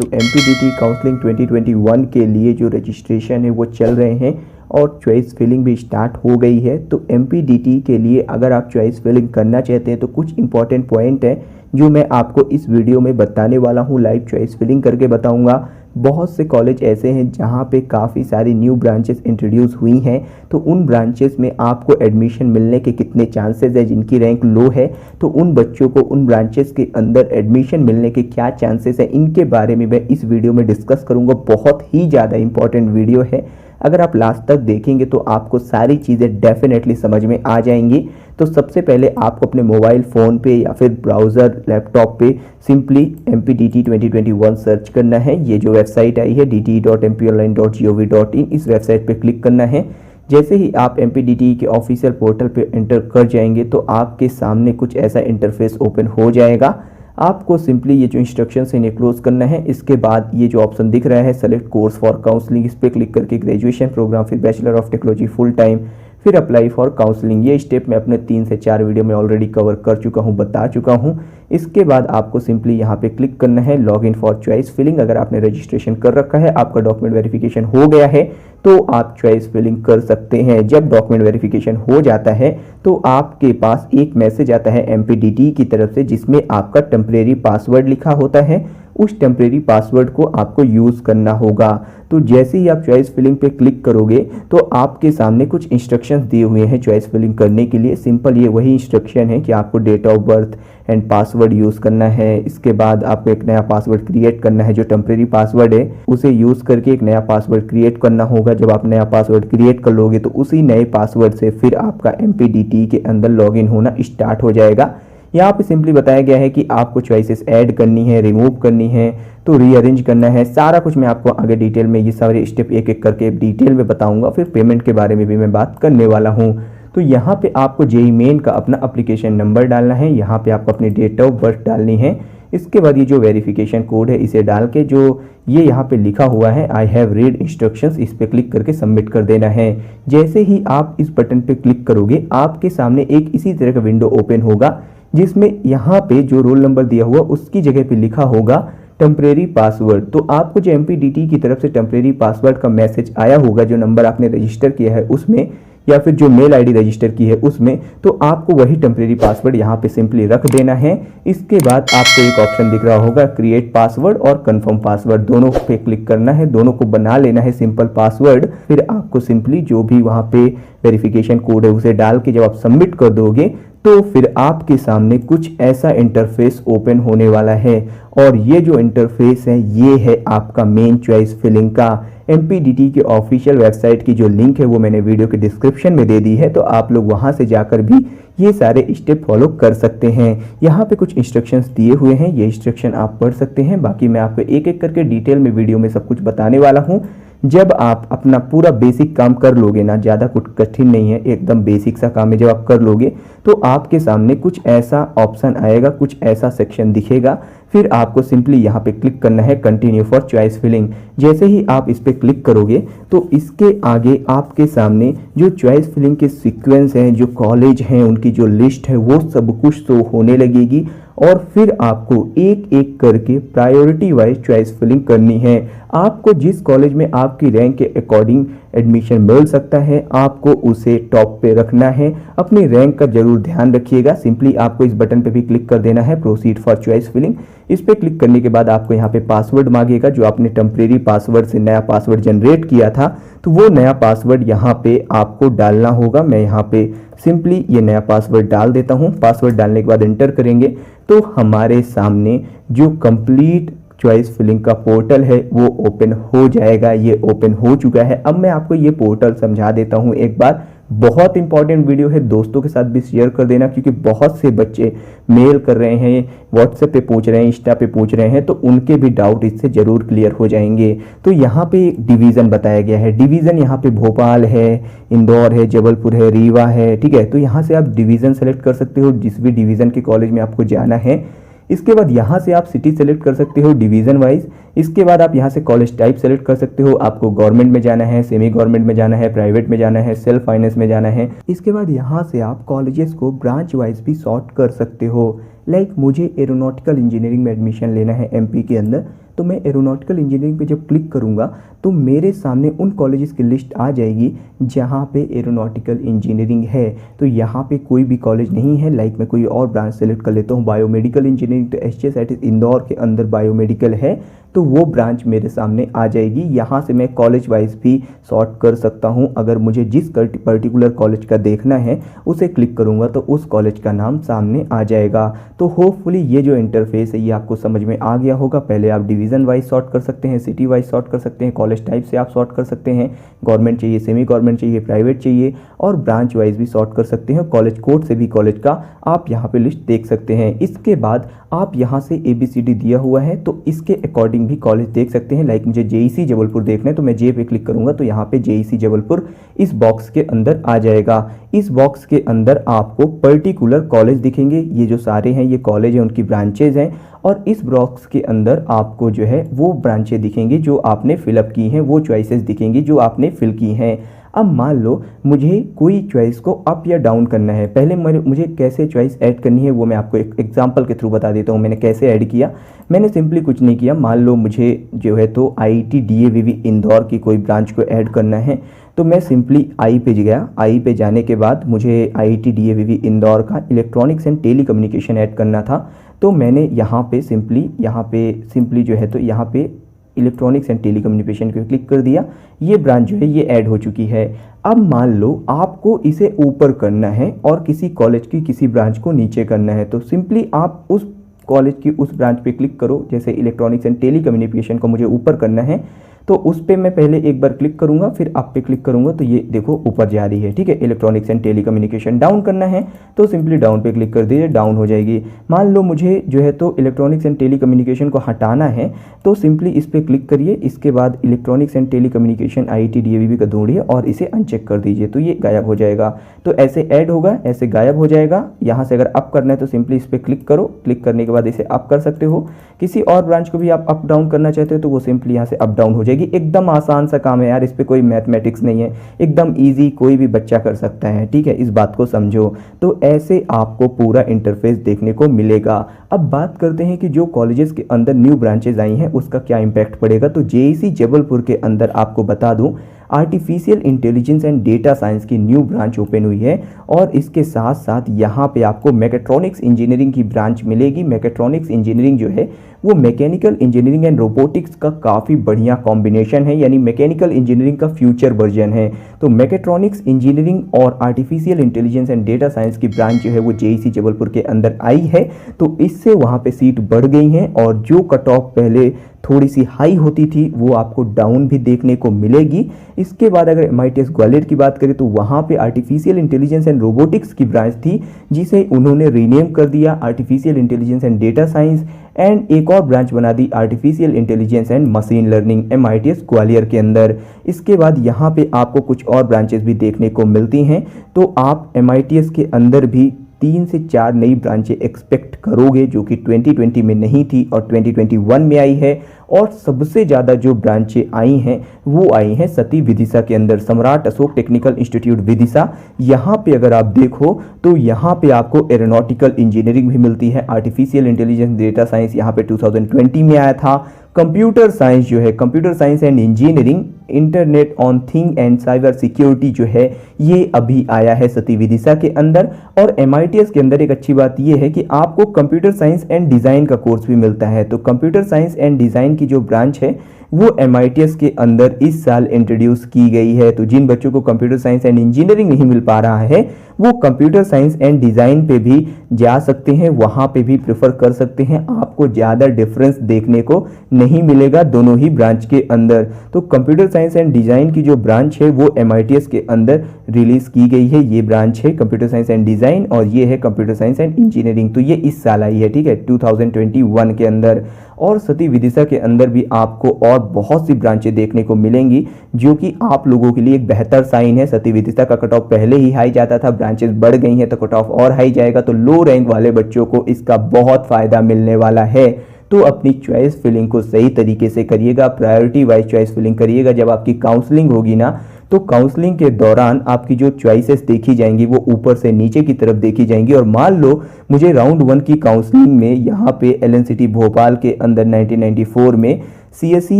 तो एमपीडीटी काउंसलिंग 2021 के लिए जो रजिस्ट्रेशन है वो चल रहे हैं और चॉइस फिलिंग भी स्टार्ट हो गई है। तो एमपीडीटी के लिए अगर आप चॉइस फिलिंग करना चाहते हैं तो कुछ इंपॉर्टेंट पॉइंट है जो मैं आपको इस वीडियो में बताने वाला हूँ, लाइव चॉइस फिलिंग करके बताऊँगा। बहुत से कॉलेज ऐसे हैं जहाँ पे काफ़ी सारी न्यू ब्रांचेस इंट्रोड्यूस हुई हैं, तो उन ब्रांचेस में आपको एडमिशन मिलने के कितने चांसेस है, जिनकी रैंक लो है तो उन बच्चों को उन ब्रांचेस के अंदर एडमिशन मिलने के क्या चांसेस है, इनके बारे में मैं इस वीडियो में डिस्कस करूँगा। बहुत ही ज़्यादा इंपॉर्टेंट वीडियो है, अगर आप लास्ट तक देखेंगे तो आपको सारी चीज़ें डेफिनेटली समझ में आ जाएंगी। तो सबसे पहले आपको अपने मोबाइल फ़ोन पे या फिर ब्राउज़र लैपटॉप पे सिंपली MPDT 2021 सर्च करना है। ये जो वेबसाइट आई है dt.mponline.gov.in, इस वेबसाइट पे क्लिक करना है। जैसे ही आप MPDT के ऑफिशियल पोर्टल पे एंटर कर जाएंगे तो आपके सामने कुछ ऐसा इंटरफेस ओपन हो जाएगा। आपको सिंपली ये जो इंस्ट्रक्शंस है इन्हें क्लोज करना है। इसके बाद ये जो ऑप्शन दिख रहा है सेलेक्ट कोर्स फॉर काउंसलिंग, इस पर क्लिक करके ग्रेजुएशन प्रोग्राम, फिर bachelor of technology full time, फिर अप्लाई फॉर काउंसलिंग। ये स्टेप मैं अपने 3 से 4 वीडियो में ऑलरेडी कवर कर चुका हूँ, बता चुका हूँ। इसके बाद आपको सिंपली यहाँ पे क्लिक करना है log in for choice filling. अगर आपने रजिस्ट्रेशन कर रखा है, आपका डॉक्यूमेंट वेरिफिकेशन हो गया है तो आप चॉइस फिलिंग कर सकते हैं। जब डॉक्यूमेंट वेरिफिकेशन हो जाता है तो आपके पास एक मैसेज आता है MPDT की तरफ से, जिसमें आपका टेम्परेरी पासवर्ड लिखा होता है। उस टेम्परेरी पासवर्ड को आपको यूज़ करना होगा। तो जैसे ही आप चॉइस फिलिंग पे क्लिक करोगे तो आपके सामने कुछ इंस्ट्रक्शंस दिए हुए हैं चॉइस फिलिंग करने के लिए। सिंपल ये वही इंस्ट्रक्शन है कि आपको date of birth and password use करना है। इसके बाद आपको एक नया पासवर्ड क्रिएट करना है। जो टेम्परेरी पासवर्ड है उसे यूज़ करके एक नया पासवर्ड क्रिएट करना होगा। जब आप नया पासवर्ड क्रिएट कर लोगे तो उसी नए पासवर्ड से फिर आपका MPDT के अंदर लॉगिन होना स्टार्ट हो जाएगा। यहाँ पे सिंपली बताया गया है कि आपको चॉइसेस ऐड करनी है, रिमूव करनी है, तो रीअरेंज करना है। सारा कुछ मैं आपको आगे डिटेल में ये सारे स्टेप एक एक करके डिटेल में बताऊंगा। फिर पेमेंट के बारे में भी मैं बात करने वाला हूँ। तो यहाँ पे आपको जेईई मेन का अपना एप्लीकेशन नंबर डालना है। यहाँ पे आपको अपनी डेट ऑफ बर्थ डालनी है। इसके बाद ये जो वेरिफिकेशन कोड है इसे डाल के जो ये यहाँ पे लिखा हुआ है आई हैव रीड इंस्ट्रक्शंस, इस पे क्लिक करके सबमिट कर देना है। जैसे ही आप इस बटन पे क्लिक करोगे आपके सामने एक इसी तरह का विंडो ओपन होगा, जिसमें यहाँ पे जो रोल नंबर दिया हुआ उसकी जगह पे लिखा होगा टेम्परेरी पासवर्ड। तो आपको जो MPDT की तरफ से टेम्परेरी पासवर्ड का मैसेज आया होगा, जो नंबर आपने रजिस्टर किया है उसमें या फिर जो मेल आईडी रजिस्टर की है उसमें, तो आपको वही टेम्परेरी पासवर्ड यहाँ पे सिंपली रख देना है। इसके बाद आपको एक ऑप्शन दिख रहा होगा क्रिएट पासवर्ड और कंफर्म पासवर्ड, दोनों पे क्लिक करना है, दोनों को बना लेना है सिंपल पासवर्ड। फिर आपको सिंपली जो भी वहाँ पे वेरिफिकेशन कोड है उसे डाल के जब आप सबमिट कर दोगे तो फिर आपके सामने कुछ ऐसा इंटरफेस ओपन होने वाला है। और ये जो इंटरफेस है ये है आपका मेन चॉइस फिलिंग का। MPDT के ऑफिशियल वेबसाइट की जो लिंक है वो मैंने वीडियो के डिस्क्रिप्शन में दे दी है, तो आप लोग वहां से जाकर भी ये सारे स्टेप फॉलो कर सकते हैं। यहाँ पे कुछ इंस्ट्रक्शंस दिए हुए हैं, ये इंस्ट्रक्शन आप पढ़ सकते हैं। बाकी मैं आपको एक एक करके डिटेल में वीडियो में सब कुछ बताने वाला हूँ। जब आप अपना पूरा बेसिक काम कर लोगे ना, ज़्यादा कुछ कठिन नहीं है, एकदम बेसिक सा काम है, जब आप कर लोगे तो आपके सामने कुछ ऐसा ऑप्शन आएगा, कुछ ऐसा सेक्शन दिखेगा। फिर आपको सिंपली यहाँ पे क्लिक करना है कंटिन्यू फॉर चॉइस फिलिंग। जैसे ही आप इस पे क्लिक करोगे तो इसके आगे आपके सामने जो चॉइस फिलिंग के सीक्वेंस हैं, जो कॉलेज हैं, उनकी जो लिस्ट है वो सब कुछ शो होने लगेगी। और फिर आपको एक एक करके प्रायोरिटी वाइज चॉइस फिलिंग करनी है। आपको जिस कॉलेज में आपकी रैंक के अकॉर्डिंग एडमिशन मिल सकता है आपको उसे टॉप पे रखना है। अपनी रैंक का जरूर ध्यान रखिएगा। सिंपली आपको इस बटन पे भी क्लिक कर देना है प्रोसीड फॉर चॉइस फिलिंग। इस पे क्लिक करने के बाद आपको यहाँ पे पासवर्ड मांगेगा, जो आपने टेम्परेरी पासवर्ड से नया पासवर्ड जनरेट किया था, तो वो नया पासवर्ड यहाँ पे आपको डालना होगा। मैं यहाँ पे सिंपली ये नया पासवर्ड डाल देता हूँ। पासवर्ड डालने के बाद एंटर करेंगे तो हमारे सामने जो कंप्लीट चॉइस फिलिंग का पोर्टल है वो ओपन हो जाएगा। ये ओपन हो चुका है। अब मैं आपको ये पोर्टल समझा देता हूँ एक बार। बहुत इंपॉर्टेंट वीडियो है, दोस्तों के साथ भी शेयर कर देना, क्योंकि बहुत से बच्चे मेल कर रहे हैं, व्हाट्सएप पे पूछ रहे हैं, इंस्टा पे पूछ रहे हैं, तो उनके भी डाउट इससे जरूर क्लियर हो जाएंगे। तो यहाँ पे डिवीज़न बताया गया है। डिवीज़न यहाँ पे भोपाल है, इंदौर है, जबलपुर है, रीवा है, ठीक है। तो यहाँ से आप डिवीज़न सेलेक्ट कर सकते हो जिस भी डिवीज़न के कॉलेज में आपको जाना है। इसके बाद यहाँ से आप सिटी सेलेक्ट कर सकते हो डिवीज़न वाइज। इसके बाद आप यहाँ से कॉलेज टाइप सेलेक्ट कर सकते हो, आपको गवर्नमेंट में जाना है, सेमी गवर्नमेंट में जाना है, प्राइवेट में जाना है, सेल्फ फाइनेंस में जाना है। इसके बाद यहाँ से आप कॉलेजेस को ब्रांच वाइज भी सॉर्ट कर सकते हो। लाइक मुझे एरोनॉटिकल इंजीनियरिंग में एडमिशन लेना है MP के अंदर, तो मैं एरोनॉटिकल इंजीनियरिंग पे जब क्लिक करूँगा तो मेरे सामने उन कॉलेजेस की लिस्ट आ जाएगी जहाँ पे एरोनॉटिकल इंजीनियरिंग है। तो यहाँ पे कोई भी कॉलेज नहीं है, लाइक मैं कोई और ब्रांच सेलेक्ट कर लेता हूँ बायोमेडिकल इंजीनियरिंग, तो SGS इंदौर के अंदर बायोमेडिकल है, तो वो ब्रांच मेरे सामने आ जाएगी। यहाँ से मैं कॉलेज वाइज भी सॉर्ट कर सकता हूँ। अगर मुझे जिस पर्टिकुलर कॉलेज का देखना है उसे क्लिक करूँगा तो उस कॉलेज का नाम सामने आ जाएगा। तो होपफुली ये जो इंटरफेस है ये आपको समझ में आ गया होगा। पहले आप डिवीज़न वाइज सॉर्ट कर सकते हैं, सिटी वाइज सॉर्ट कर सकते हैं, कॉलेज टाइप से आप सॉर्ट कर सकते हैं, गवर्नमेंट चाहिए, सेमी गवर्नमेंट चाहिए, प्राइवेट चाहिए, और ब्रांच वाइज भी सॉर्ट कर सकते हैं। कॉलेज कोड से भी कॉलेज का आप यहाँ पे लिस्ट देख सकते हैं। इसके बाद आप यहाँ से ABCD दिया हुआ है तो इसके अकॉर्डिंग भी कॉलेज देख सकते हैं। लाइक मुझे JEC जबलपुर देखना है तो मैं जे पे क्लिक करूँगा तो यहाँ पे JEC जबलपुर इस बॉक्स के अंदर आ जाएगा। इस बॉक्स के अंदर आपको पर्टिकुलर कॉलेज दिखेंगे, ये जो सारे हैं ये कॉलेज हैं, उनकी ब्रांचेज हैं, और इस बॉक्स के अंदर आपको जो है वो ब्रांचें दिखेंगी जो आपने फिलअप की हैं, वो चॉइसेस दिखेंगी जो आपने फिल की हैं। अब मान लो मुझे कोई चॉइस को अप या डाउन करना है, पहले मुझे कैसे चॉइस ऐड करनी है वो मैं आपको एक एग्जांपल के थ्रू बता देता हूँ। मैंने कैसे ऐड किया, मैंने सिंपली कुछ नहीं किया। मान लो मुझे जो है तो IIT DAVV इंदौर की कोई ब्रांच को ऐड करना है, तो मैं सिंपली आई पे गया। आई पे जाने के बाद मुझे IIT DAVV इंदौर का इलेक्ट्रॉनिक्स एंड टेलीकम्युनिकेशन ऐड करना था, तो मैंने यहाँ पे सिंपली जो है तो यहाँ पे इलेक्ट्रॉनिक्स एंड टेलीकम्युनिकेशन पे क्लिक कर दिया। ये ब्रांच जो है ये ऐड हो चुकी है। अब मान लो आपको इसे ऊपर करना है और किसी कॉलेज की किसी ब्रांच को नीचे करना है, तो सिंपली आप उस कॉलेज की उस ब्रांच पे क्लिक करो। जैसे इलेक्ट्रॉनिक्स एंड टेलीकम्युनिकेशन को मुझे ऊपर करना है तो उस पर मैं पहले एक बार क्लिक करूंगा, फिर आप पे क्लिक करूंगा तो ये देखो ऊपर जा रही है। ठीक है, इलेक्ट्रॉनिक्स एंड टेलीकम्युनिकेशन डाउन करना है तो सिंपली डाउन पे क्लिक कर दीजिए, डाउन हो जाएगी। मान लो मुझे जो है तो इलेक्ट्रॉनिक्स एंड टेलीकम्युनिकेशन को हटाना है तो सिंपली इस पर क्लिक करिए। इसके बाद electronics and telecommunication IIT DAVV का ढूंढिए और इसे अनचेक कर दीजिए तो ये गायब हो जाएगा। तो ऐसे ऐड होगा, ऐसे गायब हो जाएगा। यहाँ से अगर अप करना है तो सिंपली इस पर क्लिक करो, क्लिक करने के बाद इसे अप कर सकते हो। किसी और ब्रांच को भी आप अप डाउन करना चाहते हो तो वो सिंपली यहाँ से अप डाउन हो जाएगी। एकदम आसान सा काम है यार, इस पे कोई मैथमेटिक्स नहीं है, एकदम इजी, कोई भी बच्चा कर सकता है। ठीक है, इस बात को समझो। तो ऐसे आपको पूरा इंटरफेस देखने को मिलेगा। अब बात करते हैं कि जो कॉलेजेस के अंदर न्यू ब्रांचेज आई हैं उसका क्या इंपैक्ट पड़ेगा। तो JEC जबलपुर के अंदर आपको बता दूं artificial intelligence and data science की न्यू ब्रांच ओपन हुई है, और इसके साथ साथ यहाँ पे आपको मैकेट्रॉनिक्स इंजीनियरिंग की ब्रांच मिलेगी। मैकेट्रॉनिक्स इंजीनियरिंग जो है वो मैकेनिकल इंजीनियरिंग एंड रोबोटिक्स का काफ़ी बढ़िया कॉम्बिनेशन है, यानी मैकेनिकल इंजीनियरिंग का फ्यूचर वर्जन है। तो मैकेट्रॉनिक्स इंजीनियरिंग और artificial intelligence and data science की ब्रांच जो है वो JEC जबलपुर के अंदर आई है, तो इससे वहाँ पे सीट बढ़ गई हैं, और जो कट ऑफ पहले थोड़ी सी हाई होती थी वो आपको डाउन भी देखने को मिलेगी। इसके बाद अगर MITS ग्वालियर की बात करें तो वहाँ पे आर्टिफिशियल इंटेलिजेंस एंड रोबोटिक्स की ब्रांच थी जिसे उन्होंने रीनेम कर दिया artificial intelligence and data science, and एक और ब्रांच बना दी artificial intelligence and machine learning MITS Gwalior के अंदर। इसके बाद यहाँ पे आपको कुछ और ब्रांचेस भी देखने को मिलती हैं, तो आप MITS के अंदर भी 3 से 4 नई ब्रांचें एक्सपेक्ट करोगे जो कि 2020 में नहीं थी और 2021 में आई है। और सबसे ज़्यादा जो ब्रांचें आई हैं वो आई हैं सती विदिशा के अंदर, सम्राट अशोक टेक्निकल इंस्टीट्यूट विदिशा। यहाँ पे अगर आप देखो तो यहाँ पे आपको एरोनॉटिकल इंजीनियरिंग भी मिलती है, आर्टिफिशियल इंटेलिजेंस डेटा साइंस यहाँ पे 2020 में आया था। कंप्यूटर साइंस जो है, computer science and engineering, internet on thing and cyber security जो है ये अभी आया है सती विदिशा के अंदर। और MITS के अंदर एक अच्छी बात ये है कि आपको कंप्यूटर साइंस एंड डिज़ाइन का कोर्स भी मिलता है। तो कंप्यूटर साइंस एंड डिज़ाइन की जो ब्रांच है वो MITS के अंदर इस साल इंट्रोड्यूस की गई है। तो जिन बच्चों को कंप्यूटर साइंस एंड इंजीनियरिंग नहीं मिल पा रहा है वो कंप्यूटर साइंस एंड डिज़ाइन पे भी जा सकते हैं, वहाँ पे भी प्रेफर कर सकते हैं। आपको ज़्यादा डिफरेंस देखने को नहीं मिलेगा दोनों ही ब्रांच के अंदर। तो कंप्यूटर साइंस एंड डिज़ाइन की जो ब्रांच है वो MITS के अंदर रिलीज़ की गई है। ये ब्रांच है कंप्यूटर साइंस एंड डिज़ाइन, और ये है कंप्यूटर साइंस एंड इंजीनियरिंग। तो ये इस साल आई है, ठीक है, 2021 के अंदर। और सती विदिशा के अंदर भी आपको और बहुत सी ब्रांचें देखने को मिलेंगी जो कि आप लोगों के लिए एक बेहतर साइन है। सती विदिशा का कट ऑफ पहले ही हाई जाता था, ब्रांचेस बढ़ गई हैं तो कट ऑफ और हाई जाएगा। तो लो रैंक वाले बच्चों को इसका बहुत फ़ायदा मिलने वाला है। तो अपनी चॉइस फिलिंग को सही तरीके से करिएगा, प्रायोरिटी वाइज चॉइस फिलिंग करिएगा। जब आपकी काउंसलिंग होगी ना तो काउंसलिंग के दौरान आपकी जो चॉइसेस देखी जाएंगी वो ऊपर से नीचे की तरफ देखी जाएंगी। और मान लो मुझे राउंड 1 की काउंसलिंग में यहाँ पे एलएनसीटी भोपाल के अंदर 1994 में CSE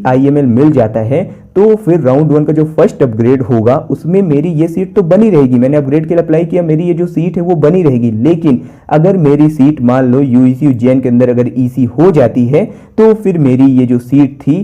IML मिल जाता है, तो फिर राउंड 1 का जो फर्स्ट अपग्रेड होगा उसमें मेरी ये सीट तो बनी रहेगी। मैंने अपग्रेड के लिए अप्लाई किया, मेरी ये जो सीट है वो बनी रहेगी। लेकिन अगर मेरी सीट मान लो UEC उज्जैन के अंदर अगर EC हो जाती है तो फिर मेरी ये जो सीट थी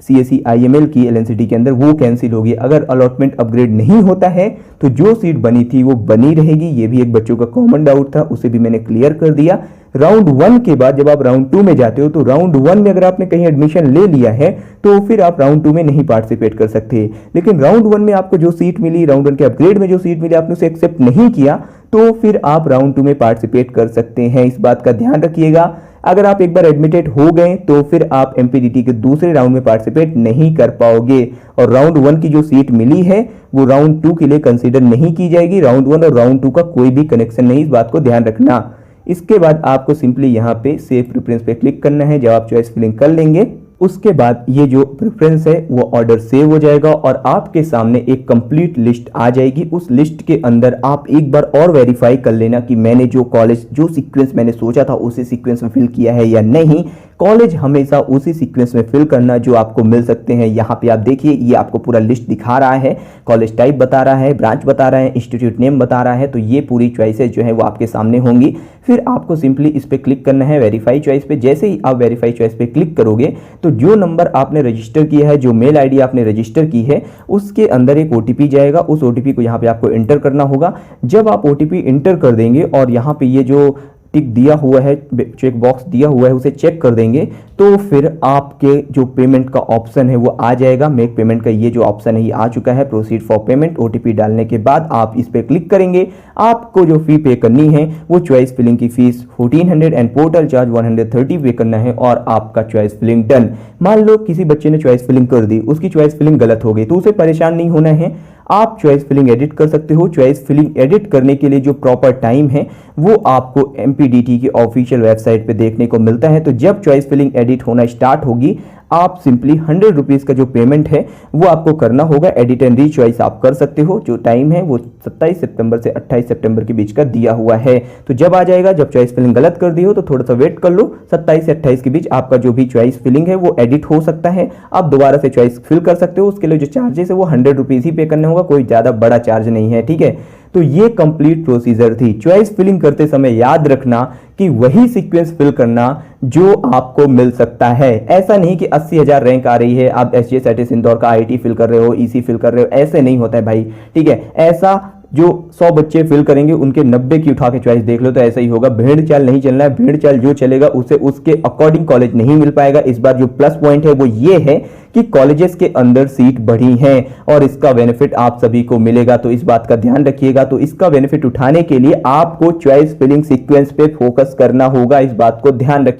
CSE IML की एलएनसीटी के अंदर वो कैंसिल होगी। अगर अलॉटमेंट अपग्रेड नहीं होता है तो जो सीट बनी थी वो बनी रहेगी। ये भी एक बच्चों का कॉमन डाउट था, उसे भी मैंने क्लियर कर दिया। राउंड 1 के बाद जब आप राउंड 2 में जाते हो तो राउंड 1 में अगर आपने कहीं एडमिशन ले लिया है तो फिर आप राउंड 2 में नहीं पार्टिसिपेट कर सकते। लेकिन राउंड 1 में आपको जो सीट मिली, राउंड 1 के अपग्रेड में जो सीट मिली, आपने उसे एक्सेप्ट नहीं किया तो फिर आप राउंड 2 में पार्टिसिपेट कर सकते हैं। इस बात का ध्यान रखिएगा। अगर आप एक बार एडमिटेड हो गए तो फिर आप MPDT के दूसरे राउंड में पार्टिसिपेट नहीं कर पाओगे। और राउंड 1 की जो सीट मिली है वो राउंड 2 के लिए कंसीडर नहीं की जाएगी। राउंड 1 और राउंड 2 का कोई भी कनेक्शन नहीं, इस बात को ध्यान रखना। इसके बाद आपको सिंपली यहाँ पे सेव प्रेफरेंस पे क्लिक करना है। जब आप चॉइस फिलिंग कर लेंगे उसके बाद ये जो प्रेफरेंस है वो ऑर्डर सेव हो जाएगा और आपके सामने एक कंप्लीट लिस्ट आ जाएगी। उस लिस्ट के अंदर आप एक बार और वेरीफाई कर लेना कि मैंने जो कॉलेज, जो सीक्वेंस मैंने सोचा था उसी सीक्वेंस में फिल किया है या नहीं। कॉलेज हमेशा उसी सीक्वेंस में फिल करना जो आपको मिल सकते हैं। यहाँ पे आप देखिए ये आपको पूरा लिस्ट दिखा रहा है, कॉलेज टाइप बता रहा है, ब्रांच बता रहा है, इंस्टीट्यूट नेम बता रहा है। तो ये पूरी चॉइसेस जो है वो आपके सामने होंगी। फिर आपको सिंपली इस पे क्लिक करना है वेरीफाई चॉइस पे। जैसे ही आप वेरीफाई चॉइस पे क्लिक करोगे तो जो नंबर आपने रजिस्टर किया है, जो मेल आईडी आपने रजिस्टर की है, उसके अंदर एक OTP जाएगा। उस OTP को यहाँ पे आपको एंटर करना होगा। जब आप OTP एंटर कर देंगे और यहाँ पे ये जो टिक दिया हुआ है, चेक बॉक्स दिया हुआ है, उसे चेक कर देंगे तो फिर आपके जो पेमेंट का ऑप्शन है वो आ जाएगा। मेक पेमेंट का ये जो ऑप्शन है ये आ चुका है, प्रोसीड फॉर पेमेंट। OTP डालने के बाद आप इस पे क्लिक करेंगे। आपको जो फी पे करनी है वो चॉइस फिलिंग की फीस 1400 एंड पोर्टल चार्ज 130 पे करना है और आपका चॉइस फिलिंग डन। मान लो किसी बच्चे ने चॉइस फिलिंग कर दी, उसकी चॉइस फिलिंग गलत हो गई तो उसे परेशान नहीं होना है। आप चॉइस फिलिंग एडिट कर सकते हो। चॉइस फिलिंग एडिट करने के लिए जो प्रॉपर टाइम है वो आपको MPDT की ऑफिशियल वेबसाइट पे देखने को मिलता है। तो जब चॉइस फिलिंग एडिट होना स्टार्ट होगी आप सिंपली 100 रुपीज़ का जो पेमेंट है वो आपको करना होगा। एडिट एंड री चॉइस आप कर सकते हो। जो टाइम है वो 27 सितंबर से 28 सितंबर के बीच का दिया हुआ है। तो जब आ जाएगा, जब चॉइस फिलिंग गलत कर दी हो तो थोड़ा सा वेट कर लो। 27 से 28 के बीच आपका जो भी चॉइस फिलिंग है वो एडिट हो सकता है। आप दोबारा से चॉइस फिल कर सकते हो। उसके लिए जो चार्जेस है वो 100 रुपीज़ ही पे करने होगा, कोई ज़्यादा बड़ा चार्ज नहीं है। ठीक है, तो ये कंप्लीट प्रोसीजर थी। चॉइस फिलिंग करते समय याद रखना कि वही सीक्वेंस फिल करना जो आपको मिल सकता है। ऐसा नहीं कि 80,000 रैंक आ रही है, आप SGS इंदौर का IIT फिल कर रहे हो, EC फिल कर रहे हो, ऐसे नहीं होता है भाई। ठीक है, ऐसा जो 100 बच्चे फिल करेंगे उनके 90 की उठा के चॉइस देख लो तो ऐसा ही होगा। भेड़ चाल नहीं चलना है। भेड़ चाल जो चलेगा उसे उसके अकॉर्डिंग कॉलेज नहीं मिल पाएगा। इस बार जो प्लस पॉइंट है वो ये है कि कॉलेजेस के अंदर सीट बढ़ी हैं और इसका बेनिफिट आप सभी को मिलेगा। तो इस बात का ध्यान रखिएगा। तो इसका बेनिफिट उठाने के लिए आपको चॉइस फिलिंग सीक्वेंस पे फोकस करना होगा। इस बात को ध्यान रखिए।